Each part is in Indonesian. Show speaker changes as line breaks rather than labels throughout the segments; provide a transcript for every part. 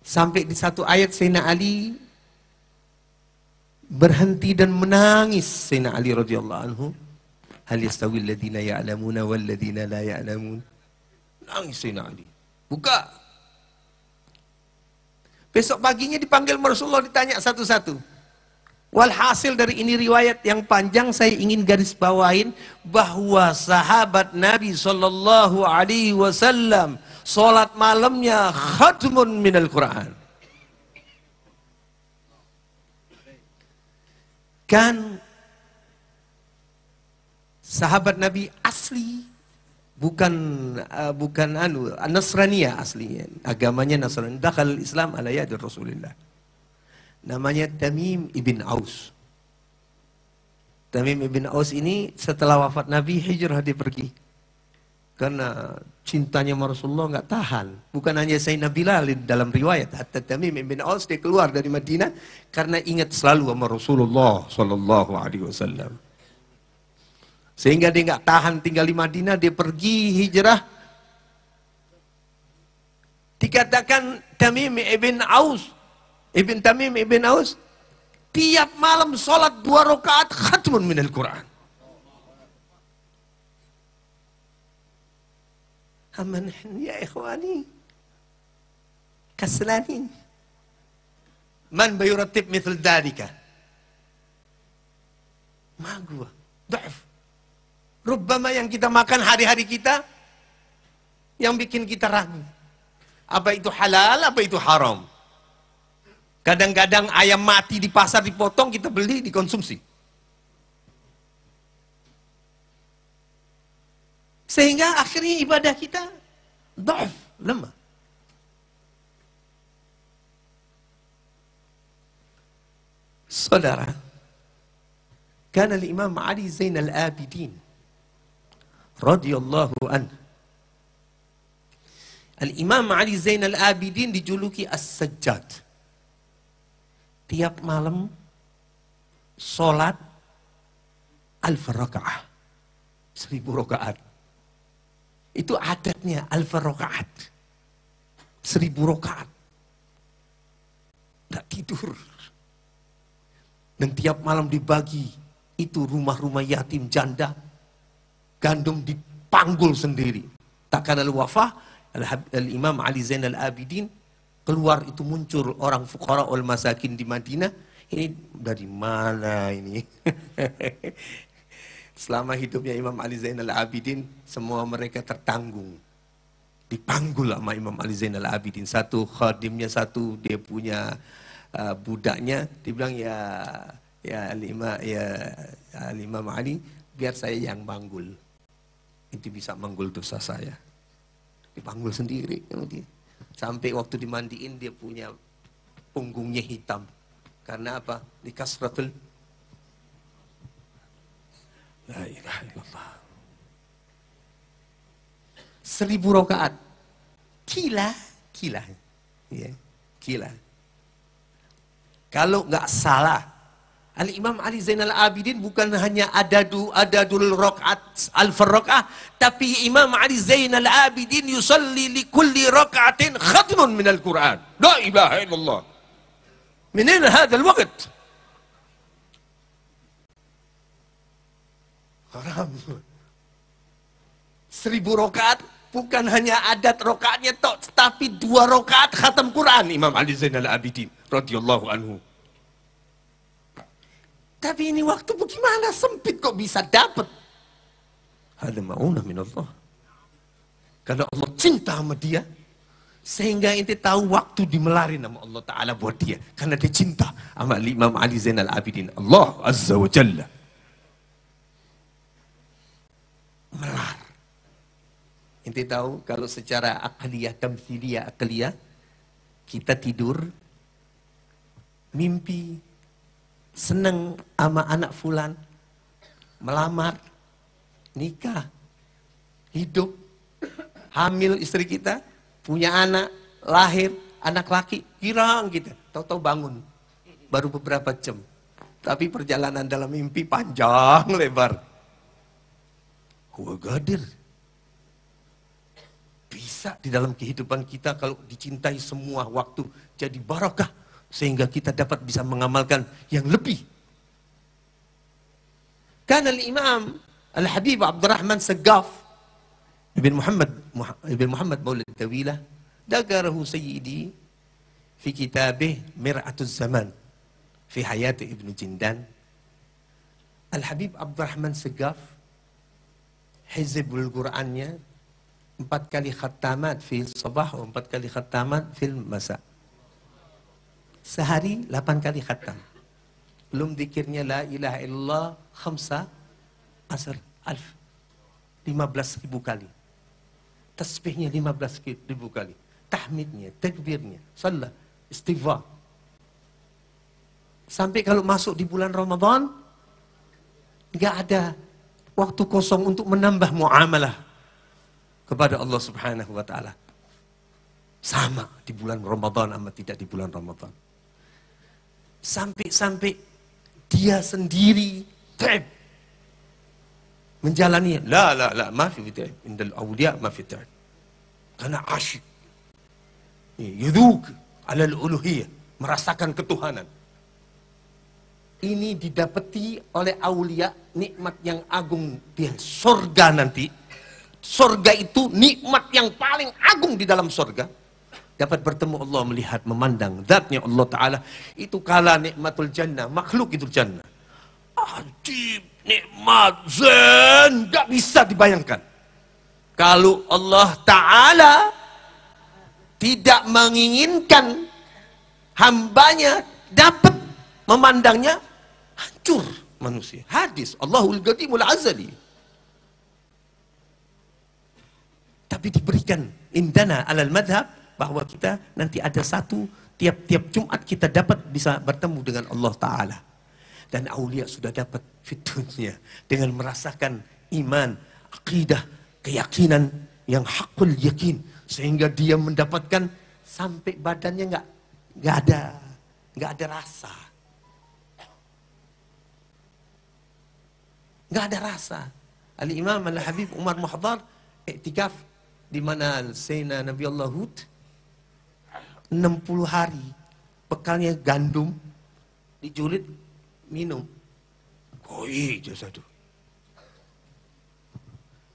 Sampai di satu ayat Sayyidina Ali berhenti dan menangis. Sayyidina Ali radhiyallahu anhu, hal yastawi alladhina ya'lamuna wal ladzina la ya'lamun. Nangis Sayyidina Ali. Buka. Besok paginya dipanggil Rasulullah, ditanya satu-satu. Walhasil dari ini riwayat yang panjang, saya ingin garis bawain bahwa sahabat Nabi sallallahu alaihi wasallam salat malamnya khatmun minal Quran. Kan sahabat Nabi asli, bukan Nasraniyah aslinya, agamanya Nasrani. Dakhal Islam ala yadi Rasulullah. Namanya Tamim ibn Aus. Tamim ibn Aus ini setelah wafat Nabi hijrah, dia pergi. Karena cintanya sama Rasulullah nggak tahan. Bukan hanya Sayyidina Bilal dalam riwayat, hatta Tamim ibn Aus dia keluar dari Madinah karena ingat selalu sama Rasulullah sallallahu alaihi wasallam. Sehingga dia nggak tahan tinggal di Madinah, dia pergi hijrah. Dikatakan Tamim ibn Aus tiap malam sholat 2 rakaat khatmun minal Quran. Aman ya ikhwani, kaslanin. Man bayuratib mithl dhalika? Ma gua, da'af. Rubbama yang kita makan hari-hari kita yang bikin kita ragu. Apa itu halal, apa itu haram? Kadang-kadang ayam mati di pasar dipotong, kita beli, dikonsumsi. Sehingga akhirnya ibadah kita dhaif, lemah. Saudara, kana al-Imam Ali Zainal Abidin radhiyallahu anhu. Al-Imam Ali Zainal Abidin dijuluki As-Sajjad. Tiap malam sholat alf rakaat, 1000 rakaat. Itu adatnya, alf rakaat, 1000 rakaat. Nggak tidur. Dan tiap malam dibagi, itu rumah-rumah yatim janda, gandum dipanggul sendiri. Takkan al-wafah, Al-Imam Ali Zainal Abidin keluar, itu muncul orang fuqara wal masakin di Madinah. Ini dari mana ini? Selama hidupnya Imam Ali Zainal Abidin, semua mereka tertanggung. Dipanggul sama Imam Ali Zainal Abidin. Satu khadimnya, satu dia punya budaknya, dibilang ya Al-Imam Ali, biar saya yang manggul. Itu bisa manggul dosa saya. Dipanggul sendiri sama dia. Sampai waktu dimandiin dia punya punggungnya hitam. Karena apa? Likasratul la ilaha illallah. 1000 rakaat. Gila. Ya, gila. Kalau nggak salah, Al-Imam Ali Zainal Abidin bukan hanya adadul rakaat alf rakaat, tapi Imam Ali Zainal Abidin yusalli li kulli rakaatin khatmun minal Quran. La ilaha illallah. Min hadzal waqt? Haram. 1000 rakaat bukan hanya adat rakaatnya tok, tapi 2 rakaat khatam Quran Imam Ali Zainal Abidin radhiyallahu anhu. Tapi ini waktu bagaimana, sempit kok bisa dapat. Hada ma'unah minallah. Karena Allah cinta sama dia, sehingga ente tahu waktu dimelarin sama Allah Ta'ala buat dia. Karena dia cinta sama Imam Ali Zainal Abidin. Allah Azza wa Jalla. Melar. Ente tahu kalau secara akliyah, tamthiliyah akliyah, kita tidur, mimpi, seneng sama anak fulan, melamar, nikah, hidup, hamil istri kita, punya anak, lahir, anak laki, girang kita, tahu-tahu bangun, baru beberapa jam. Tapi perjalanan dalam mimpi panjang lebar. Gua gadir. bisa di dalam kehidupan kita kalau dicintai semua waktu jadi barakah sehingga kita dapat bisa mengamalkan yang lebih. Karena Imam Al-Habib Abdurrahman Sagaf Ibn Muhammad Maulid Tawilah dakarahu sayyidi fi kitabih Mir'atuz Zaman fi hayat Ibn Jindan. Al-Habib Abdurrahman Sagaf hizbul Qur'annya 4 kali khatamat fil sabah, 4 kali khatamat fil masa. Sehari 8 kali khatam. Belum zikirnya la ilaha illallah khamsa asr alf. 15.000 kali. Tasbihnya 15.000 kali. Tahmidnya, takbirnya, salat, istighfar. Sampai kalau masuk di bulan Ramadan, nggak ada waktu kosong untuk menambah muamalah kepada Allah Subhanahu wa taala. Sama di bulan Ramadan sama tidak di bulan Ramadan. Sampai dia sendiri taib menjalani la ma fi taib indal awliya ma fi taib. Karena asyik. Yuduk ala al-uluhiyah, merasakan ketuhanan. Ini didapati oleh aulia, nikmat yang agung di surga nanti. Surga itu nikmat yang paling agung di dalam surga. Dapat bertemu Allah, melihat, memandang zatnya Allah Ta'ala. Itu kala nikmatul jannah, makhluk itu jannah. Ajib, nikmat, zen, gak bisa dibayangkan. Kalau Allah Ta'ala tidak menginginkan hambanya dapat memandangnya, hancur manusia. Hadis Allahul Qadimul Azali. Tapi diberikan indana alal madhab bahwa kita nanti ada satu tiap-tiap Jumat kita dapat bisa bertemu dengan Allah Ta'ala. Dan aulia sudah dapat fiturnya dengan merasakan iman, akidah, keyakinan yang hakul yakin. Sehingga dia mendapatkan sampai badannya nggak ada rasa. Nggak ada rasa. Al-Imam Al-Habib Umar Muhdar iktikaf di mana Sayyidina Nabi Allah Hud 60 hari bekalnya gandum dijulit minum koi jasadu.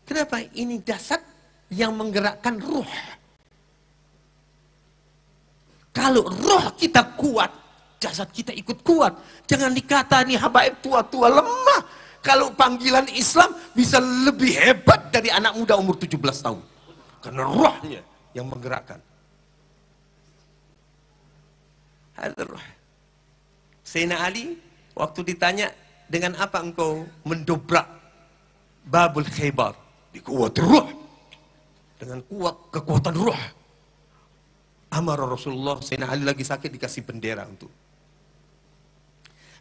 Kenapa? Ini jasad yang menggerakkan ruh. Kalau ruh kita kuat, jasad kita ikut kuat. Jangan dikata nih habaib tua-tua lemah. Kalau panggilan Islam bisa lebih hebat dari anak muda umur 17 tahun. Karena rohnya yang menggerakkan. Hadar roh. Sayyidina Ali waktu ditanya, dengan apa engkau mendobrak babul Khaybar? Di kuat roh. Dengan kekuatan roh. Amar Rasulullah, Sayyidina Ali lagi sakit dikasih bendera untuk.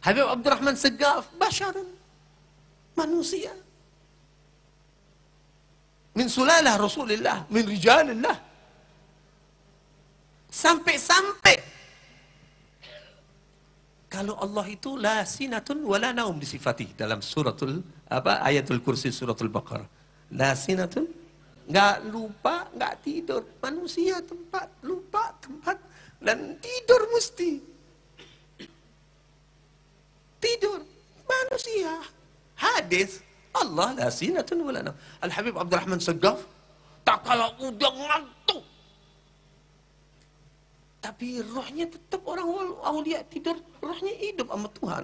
Habib Abdurrahman Sagaf, basyarun, manusia. Min sulalah Rasulullah, min rijalillah. Sampai-sampai kalau Allah itu la sinatun wala naum disifati dalam ayatul kursi suratul Baqarah. La sinatun, nggak lupa, nggak tidur. Manusia lupa tempat dan tidur mesti. Tidur manusia. Hadis Allah la sinatun wala naum. Al-Habib Abdurrahman Sagaf tak kalah udah ngantuk. Tapi rohnya tetap orang aulia tidur, rohnya hidup sama Tuhan.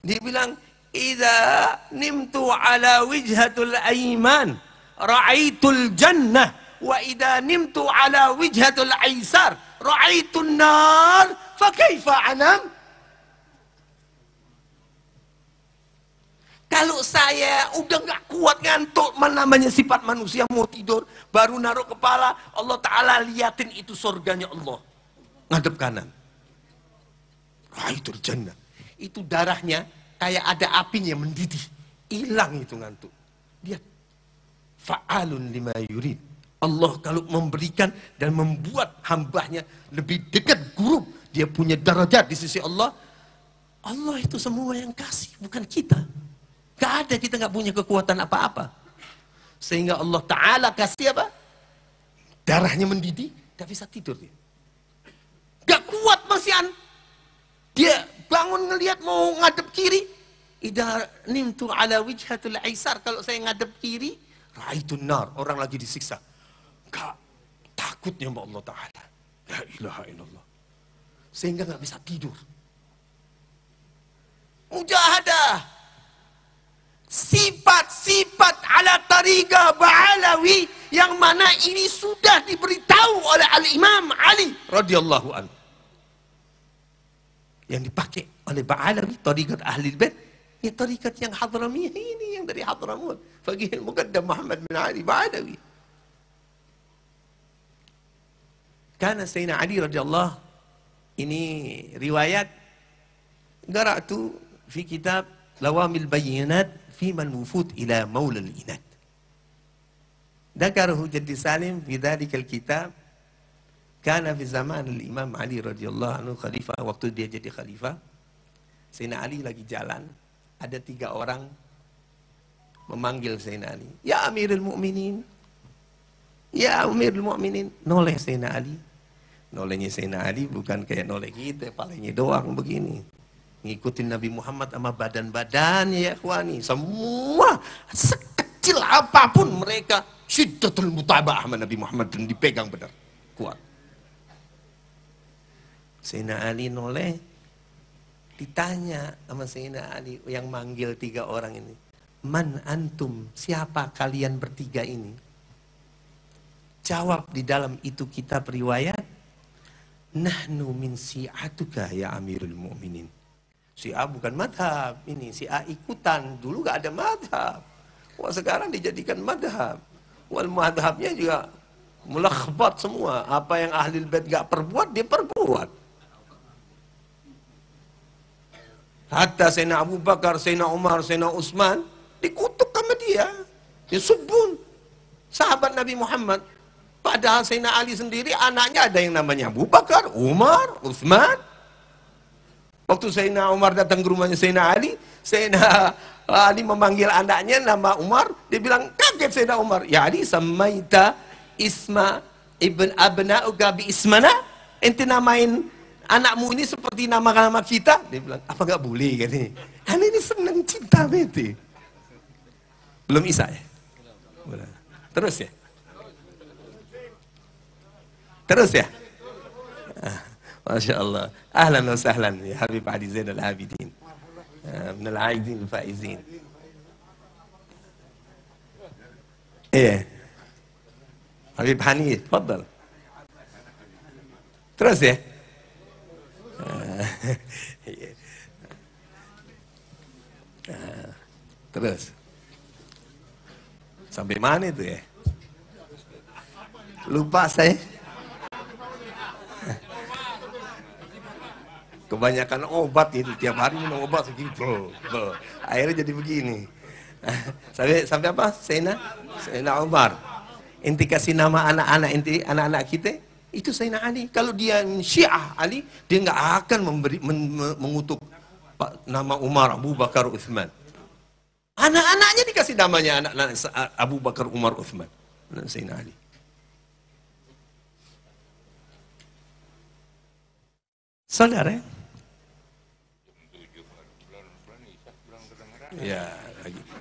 Dia bilang, "Idza nimtu ala wijhatul aiman, ra'aitul jannah, wa idza nimtu ala wijhatul aisar, ra'aitun nar, fa kaifa anam?" Kalau saya udah gak kuat ngantuk, namanya sifat manusia mau tidur, baru naruh kepala, Allah Ta'ala liatin itu surganya Allah. Ngadep kanan. Raitul jannah. Itu darahnya kayak ada apinya mendidih. Hilang itu ngantuk. Dia fa'alun lima yurid. Allah kalau memberikan dan membuat hambanya lebih dekat guru, dia punya darajat di sisi Allah. Allah itu semua yang kasih, bukan kita. Gak ada, kita gak punya kekuatan apa-apa. Sehingga Allah Ta'ala kasih apa? Darahnya mendidih, gak bisa tidur dia. Gak kuat masihan. Dia bangun ngelihat mau ngadep kiri. Idza nimtu ala wijhatul aisar, kalau saya ngadep kiri, raitun nar, orang lagi disiksa. Gak takutnya sama Allah Ta'ala. La ilaha illallah. Sehingga gak bisa tidur. Mujahadah. Sifat-sifat ala tariqah Ba'alawi yang mana ini sudah diberitahu oleh Al-Imam Ali radhiyallahu anhu. Yang dipakai oleh Ba'alawi, tariqat Ahlul Bait, ya tariqat yang Hadramiyah ini, yang dari Hadramut. Faqih al-Muqaddam Muhammad bin Ali Ba'alawi. Karena Sayyidina Ali radhiyallahu, ini riwayat, qara'tu fi kitab Lawamil Bayyinat fi man wufud ila maula al-inat. Dzakarahu Jaddi Salim fi dzalikal kitab. Kana fi zaman al-Imam Ali radhiyallahu anhu khalifah, waktu dia jadi khalifah, Sayyidina Ali lagi jalan, ada 3 orang memanggil Sayyidina Ali, "Ya Amirul Mukminin, ya Amirul Mukminin." Noleh Sayyidina Ali. Nolehnya Sayyidina Ali bukan kayak noleh kita, palingnya doang begini. Ngikutin Nabi Muhammad sama badan-badannya ya ikhwani. Semua sekecil apapun mereka syiddatul mutaba'ah sama Nabi Muhammad dan dipegang benar. Kuat. Sayyidina Ali noleh, ditanya sama Sayyidina Ali yang manggil 3 orang ini. Man antum, siapa kalian bertiga ini? Jawab di dalam itu kitab riwayat, nahnu min si'atuka ya Amirul Mu'minin. Syiah bukan madhab, ini Syiah ikutan. Dulu gak ada madhab. Wah sekarang dijadikan madhab. Wal madhabnya juga melakhbat semua. Apa yang Ahlul Bait gak perbuat, dia perbuat. Hatta Sayyidina Abu Bakar, Sayyidina Umar, Sayyidina Utsman dikutuk sama dia. Dia subun. Sahabat Nabi Muhammad. Padahal Sayyidina Ali sendiri anaknya ada yang namanya Abu Bakar, Umar, Utsman. Waktu Sayyidina Umar datang ke rumahnya Sayyidina Ali, Sayyidina Ali memanggil anaknya nama Umar, dia bilang, kaget Sayyidina Umar, "Ya Ali, samaita isma ibn abna'uka bi ismana?" Ente namain anakmu ini seperti nama-nama kita? Dia bilang, "Apa enggak boleh?" Katanya. Anak ini senang cinta bete. Belum Isa ya? Terus ya? Terus ya? Masya Allah. Ahlan wa sahlan ya Habib Ali Zain al-Abidin. Min al-aidin al-faizin. Iya. Habib Hani, tafadhal. Terus ya? Terus. Sampai mana itu ya? Lupa saya. Kebanyakan obat itu, tiap hari minum obat segitu. Akhirnya jadi begini. Sampai apa? Sayyidina Umar. Inti kasih nama anak-anak inti, anak-anak kita itu Sayyidina Ali. Kalau dia Syiah Ali, dia nggak akan mengutuk nama Umar, Abu Bakar, Utsman. Anak-anaknya dikasih namanya anak-anak Abu Bakar, Umar, Utsman. Sayyidina Ali. Saudara, ya,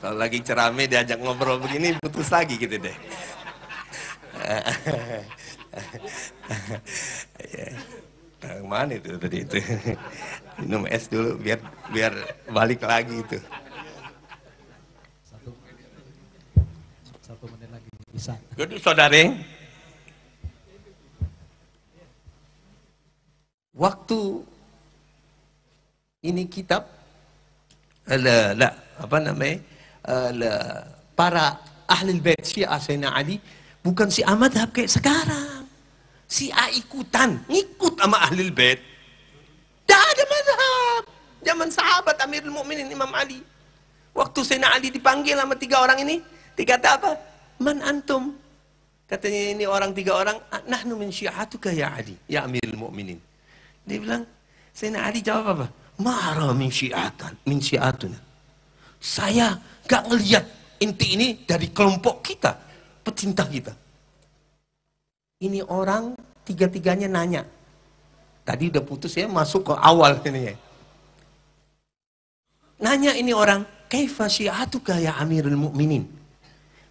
kalau lagi ceramah diajak ngobrol begini putus lagi gitu deh. Ya. Mana itu tadi itu? Minum es dulu biar balik lagi itu.
Satu menit lagi bisa.
Jadi saudara, waktu ini kitab para Ahlul Bait Syiah Sayyidina Ali bukan Syiah madhab kayak sekarang. Syiah ikutan, ngikut sama Ahlul Bait. Dah ada madhab. Zaman sahabat Amirul Mukminin Imam Ali. Waktu Sayyidina Ali dipanggil sama 3 orang ini, dikata apa? Man antum? Katanya ini orang 3 orang, nahnu min syi'atuka ya Ali, ya Amirul Mukminin. Dia bilang, Sayyidina Ali jawab apa? Ma'ara min syi'atuna. Saya gak ngelihat inti ini dari kelompok kita, pecinta kita. Ini orang tiga-tiganya nanya. Tadi udah putus ya, masuk ke awal ini ya. Nanya ini orang, kaifa syi'atuka ya Amirul Mukminin?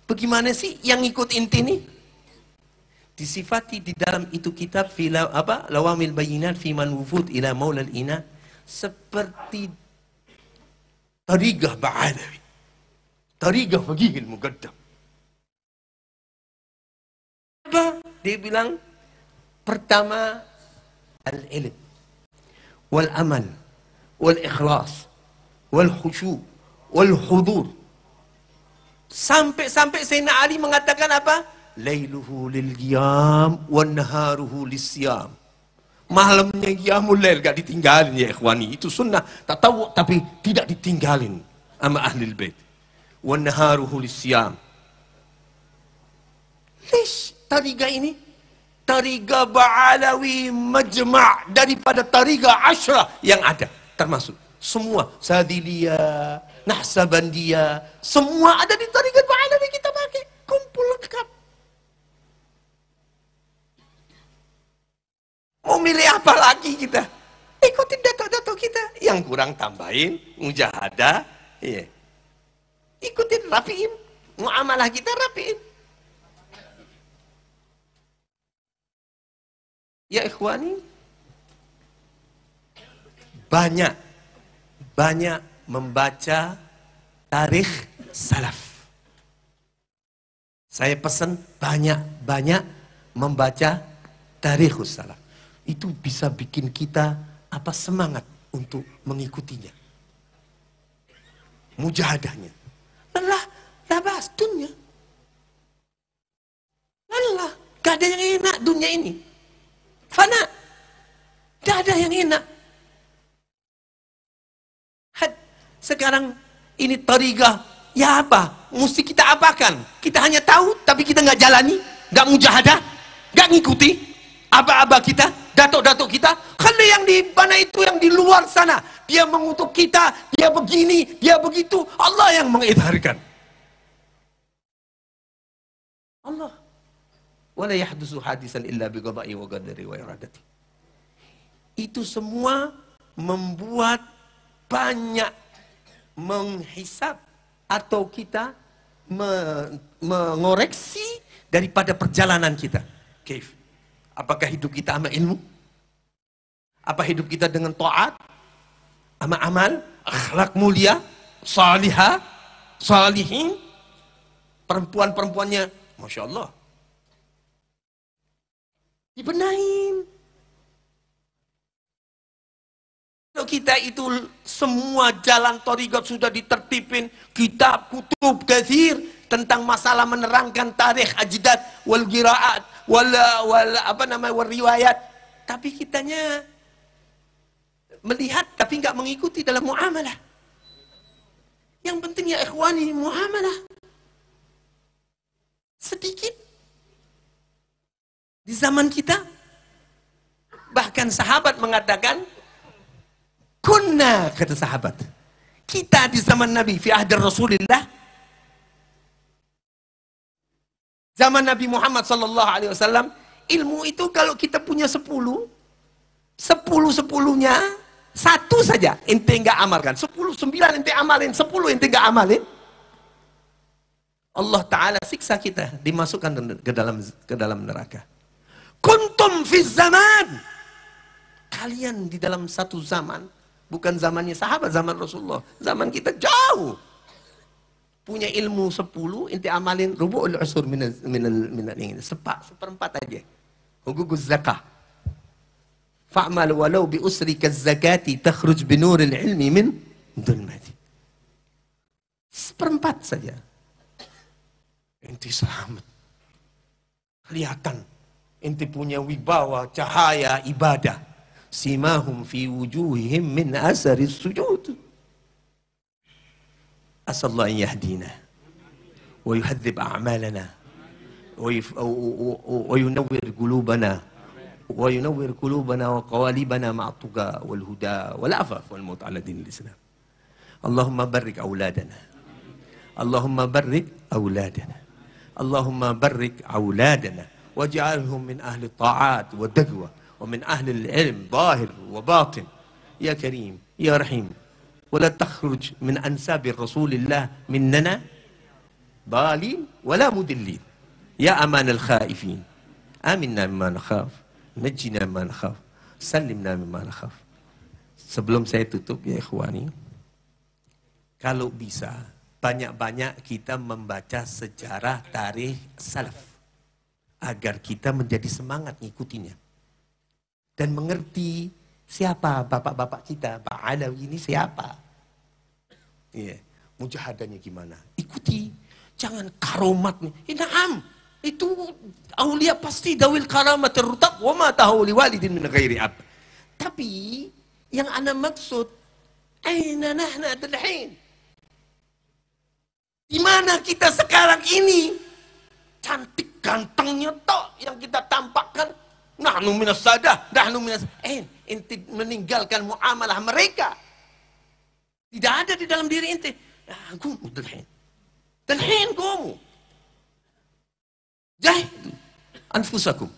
Bagaimana sih yang ikut inti ini? Disifati di dalam itu kitab Lawamil Bayinat fi man wufud ila maulal ina, seperti Tariqah Ba'alawi, Tariqah Faqihil Muqaddam. Apa? Dia bilang, pertama, al-ilm, wal-amal, wal-ikhlas, wal-khusyu, wal-hudur. Sampai Sayyidina Ali mengatakan apa? Lailuhu lil-qiyam, wan-naharuhu lis-siyam. Malamnya qiyamul lail, gak ditinggalin ya ikhwani. Itu sunnah, tak tahu tapi tidak ditinggalin sama ahlul bait. Wan-naharuhu lis-siyam. Lish, tariqah ini? Tariqah Ba'alawi majma' daripada tariqah Ashrah yang ada. Termasuk semua. Sadiliyah, Nahsabandiyah, semua ada di tariqah Ba'alawi kita pakai. Kumpul lengkap. Mau milih apa lagi kita? Ikutin dato-dato kita. Yang kurang tambahin, mujahadah. Iya. Ikutin, rapiin. Muamalah kita rapiin. Ya ikhwani, banyak membaca tarikh salaf. Saya pesan banyak membaca tarikhus salaf. Itu bisa bikin kita semangat untuk mengikutinya. Mujahadahnya. Lelah, labas dunia. Lelah, gak ada yang enak dunia ini. Fana. Gak ada yang enak. Sekarang ini tariqah. Ya apa? Mesti kita apakan? Kita hanya tahu, tapi kita nggak jalani. Nggak mujahadah. Nggak ngikuti. Aba-aba kita. Datuk-datuk kita. Kalau yang di mana itu, yang di luar sana. Dia mengutuk kita. Dia begini. Dia begitu. Allah yang mengidharkan. Allah. Wala yahdusu hadisan illa biqada'i wa qadari wa iradati. Itu semua membuat banyak menghisap atau kita mengoreksi daripada perjalanan kita. Kaif? Apakah hidup kita sama ilmu? Apa hidup kita dengan taat? Sama amal? Akhlak mulia? Salihah? Salihin? Perempuan-perempuannya, Masya Allah. Dibenahin. Kalau kita itu semua jalan thariqat sudah ditertibin, kitab, kutub, kathir tentang masalah menerangkan tarikh ajdad wal qiraat wal riwayat, tapi kitanya melihat tapi nggak mengikuti dalam muamalah. Yang penting ya ikhwani, muamalah sedikit. Di zaman kita, bahkan sahabat mengatakan, kunna, kata sahabat, kita di zaman Nabi, fi ahdi Rasulillah, zaman Nabi Muhammad sallallahu alaihi wasallam, ilmu itu kalau kita punya 10, 10-10-nya, satu saja ente enggak amalkan, 10-9 ente amalin, 10 ente enggak amalin, Allah Ta'ala siksa kita, dimasukkan ke dalam neraka. Kuntum fi zaman, kalian di dalam satu zaman, bukan zamannya sahabat, zaman Rasulullah, zaman kita jauh. Punya ilmu 10, inti amalin rubu'ul usur minal ini, seperempat aja. Huguguz zakah. Fa'mal walau bi usrika zakati takhruj binuril ilmi min dhulmati. Seperempat saja. Inti selamat. Kelihatan. Inti punya wibawa, cahaya, ibadah. Simahum fi wujuhihim min asaris sujud. Asallahu an yahdina. Wa yuhadzib a'malana. Wa yunawwir qulubana. Wa yunawwir qulubana wa qawalibana ma'tuqa wal huda wal afaf wal maut ala dinil Islam. Allahumma barik auladana. Allahumma barik auladana. Allahumma barik auladana. Waj'alhum min ahli ta'at wa dagwa. Wa min ahli al-ilm, zahir wa batin. Ya Karim, Ya Rahim. ولا تخرج من أنساب رسول الله مننا ضالين ولا مدلين يا أمان الخائفين آمنا مما نخاف نجنا مما نخاف سلمنا مما نخاف. Sebelum saya tutup ya ikhwani, kalau bisa banyak-banyak kita membaca sejarah tarikh salaf agar kita menjadi semangat ngikutinya dan mengerti siapa bapak-bapak kita, Pak Alawi ini siapa? Iya, mujahadahnya gimana? Ikuti, jangan karomatnya. Naam, itu aulia pasti dawil karamat terrutab wa ma tahu liwalidin min ghairi ab. Tapi yang ana maksud, aina nahna tadhin? Di mana kita sekarang ini? Cantik gantengnya tok yang kita tampakkan. Nahnu minas sadah, nahnu minas inti meninggalkan muamalah mereka. Tidak ada di dalam diri inti. Gumu dalhin gumu. Jahidu anfusakum.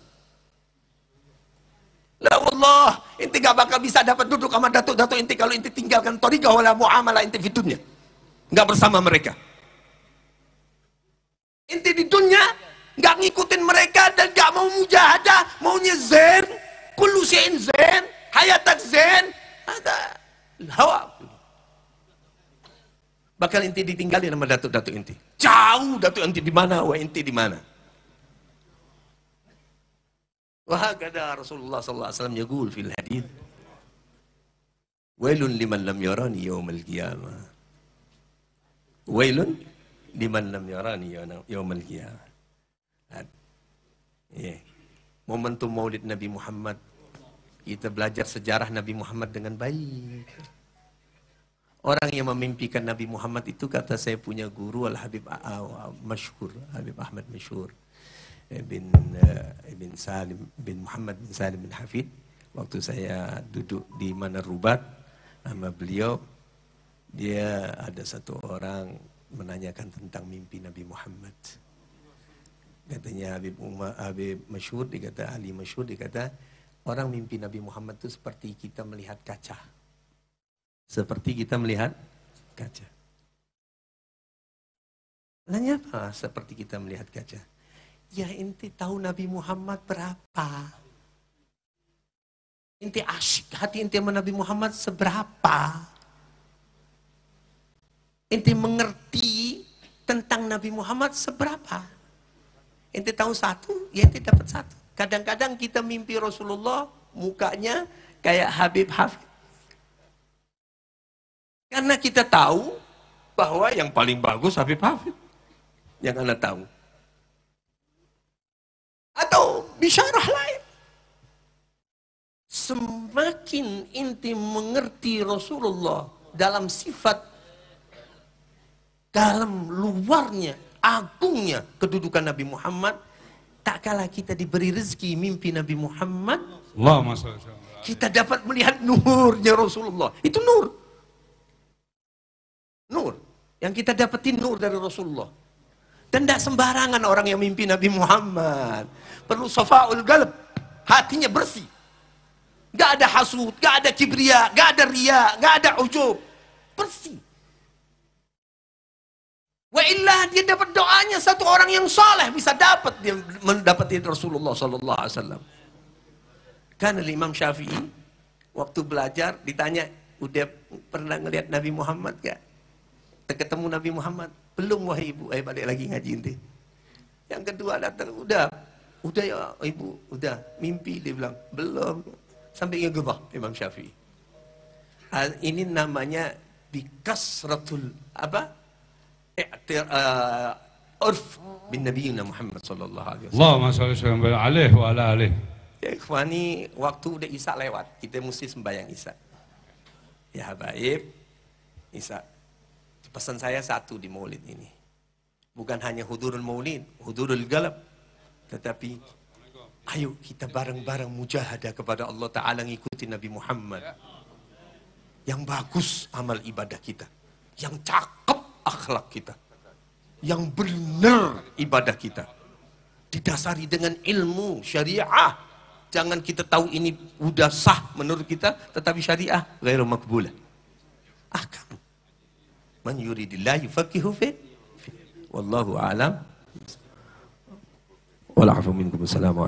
La wallah, inti gak bakal bisa dapat duduk sama datuk-datuk inti kalau inti tinggalkan thariqah wala muamalah inti di dunia. Enggak bersama mereka. Inti di dunia nggak ngikutin mereka dan nggak mau mujahadah, maunya zen, kullu syai'in zen, hayatak zen, ada hawa. Bakal inti ditinggalin sama datuk-datuk inti. Jauh datuk inti di mana, wah inti di mana. Wah kata Rasulullah sallallahu alaihi wasallam yaqul fil hadits, wailun liman lam yarani yaumal qiyamah. Wailun liman lam yarani yaumal qiyamah. Yeah. Momentum Maulid Nabi Muhammad, kita belajar sejarah Nabi Muhammad dengan baik. Orang yang memimpikan Nabi Muhammad itu kata saya punya guru Al-Habib Masyhur, Habib Ahmad Masyhur bin Salim bin Muhammad bin Salim bin Hafid. Waktu saya duduk di Manarubat sama beliau, dia ada satu orang menanyakan tentang mimpi Nabi Muhammad. Katanya Habib Masyhur, dikata Ali Masyhur, dikata orang mimpi Nabi Muhammad itu seperti kita melihat kaca. Seperti kita melihat kaca. Nanya apa seperti kita melihat kaca? Ya inti tahu Nabi Muhammad berapa? Inti asyik hati inti sama Nabi Muhammad seberapa? Inti mengerti tentang Nabi Muhammad seberapa? Ente tahu satu, ya ente dapat satu. Kadang-kadang kita mimpi Rasulullah, mukanya kayak Habib Hafid. Karena kita tahu bahwa yang paling bagus Habib Hafid. Yang Anda tahu. Atau bisyarah lain. Semakin inti mengerti Rasulullah dalam sifat, dalam luarnya, agungnya kedudukan Nabi Muhammad, tak kalah kita diberi rezeki mimpi Nabi Muhammad, kita dapat melihat nurnya Rasulullah. Itu nur. Nur. Yang kita dapetin nur dari Rasulullah. Dan tidak sembarangan orang yang mimpi Nabi Muhammad. Perlu safa'ul qalb. Hatinya bersih. Gak ada hasud, gak ada kibria, gak ada riya, gak ada ujub. Bersih. Wa illa dia dapat doanya satu orang yang soleh bisa dapat dia mendapati Rasulullah sallallahu alaihi wasallam. Karena Imam Syafi'i waktu belajar ditanya, udah pernah ngelihat Nabi Muhammad gak? Ketemu Nabi Muhammad? Belum wahai ibu, balik lagi ngaji inti. Yang kedua datang, udah ya ibu, udah mimpi, dia bilang belum. Sampai ngegebah Imam Syafi'i. Ini namanya bikasratul apa? Urf bin Nabi Muhammad sallallahu alaihi wasallam.
Allahumma shalli alaihi wa ala alihi.
Ya ikhwani, waktu udah Isya lewat, kita mesti sembahyang Isya. Ya habaib, Isya. Pesan saya satu di Maulid ini. Bukan hanya hudurul Maulid, hudurul galab, tetapi ayo kita bareng-bareng mujahadah kepada Allah Ta'ala ngikuti Nabi Muhammad. Yang bagus amal ibadah kita, yang cakep akhlak kita. yang benar ibadah kita. Didasari dengan ilmu syariah. Jangan kita tahu ini udah sah menurut kita, tetapi syariah ghairu maqbulah. Ahkam. Man yuridillah yufaqihu fi. Wallahu a'lam. Wal 'afwu minkum. Assalamualaikum.